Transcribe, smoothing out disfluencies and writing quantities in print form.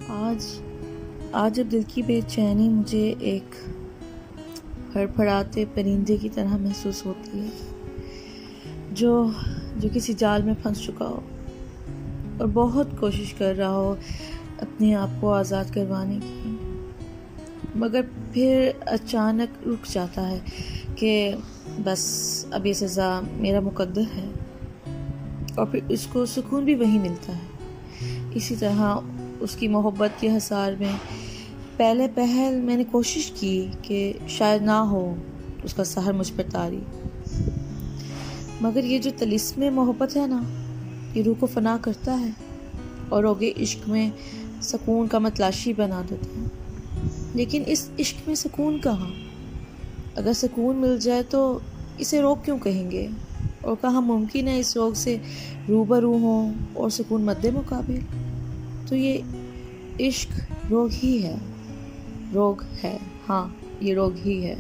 آج جب دل کی بے چینی مجھے ایک ہڑبڑاتے پرندے کی طرح محسوس ہوتی ہے جو کسی جال میں پھنس چکا ہو اور بہت کوشش کر رہا ہو اپنے آپ کو آزاد کروانے کی، مگر پھر اچانک رک جاتا ہے کہ بس اب یہ سزا میرا مقدر ہے، اور پھر اس کو سکون بھی وہی ملتا ہے۔ اسی طرح اس کی محبت کے حصار میں پہل میں نے کوشش کی کہ شاید نہ ہو اس کا سحر مجھ پر طاری، مگر یہ جو طلسم محبت ہے نا، یہ روح کو فنا کرتا ہے اور روگے عشق میں سکون کا متلاشی بنا دیتا ہے۔ لیکن اس عشق میں سکون کہاں؟ اگر سکون مل جائے تو اسے روگ کیوں کہیں گے؟ اور کہاں ممکن ہے اس روگ سے روبرو ہوں اور سکون مد مقابل؟ تو یہ عشق روگ ہی ہے، ہاں یہ روگ ہی ہے۔